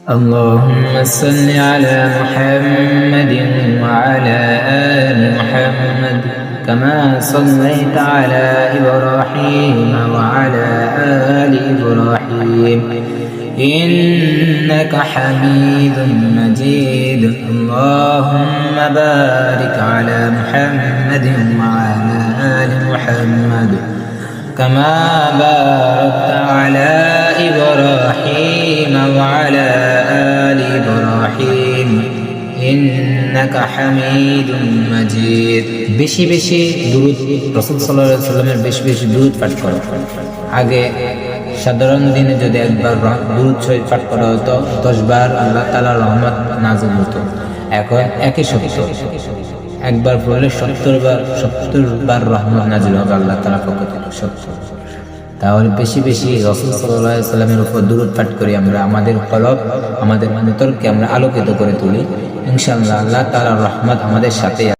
اللهم صل على محمد وعلى آل محمد كما صليت على إبراهيم وعلى آل إبراهيم إنك حميد مجيد. اللهم بارك على محمد وعلى آل محمد كما باركت على إبراهيم وعلى آل إبراهيم إنك حميد مجيد. বেশি বেশি দুরূদ রাসূল সাল্লাল্লাহু আলাইহি ওয়াসাল্লামের বেশি বেশি দুরূদ পাঠ করো। আগে সাধারণ দিনে যদি একবার দুরূদ শরীফ পাঠ করা হতো 10 বার আল্লাহ তাআলার রহমত নাযিল হতো। এখন একই শব্দ একবার পড়লে 70 বার রহমত নাযিল হবে আল্লাহ তাআলার পক্ষ থেকে। তাহলে বেশি বেশি রাসূল সাল্লাল্লাহু আলাইহি ওয়াসাল্লামের উপর দুরূদ পাঠ করি, আমরা আমাদের কলব আমাদের অন্তরকে আমরা আলোকিত করে তুলি। ইনশাআল্লাহ আল্লাহ তাআলার রহমত আমাদের সাথে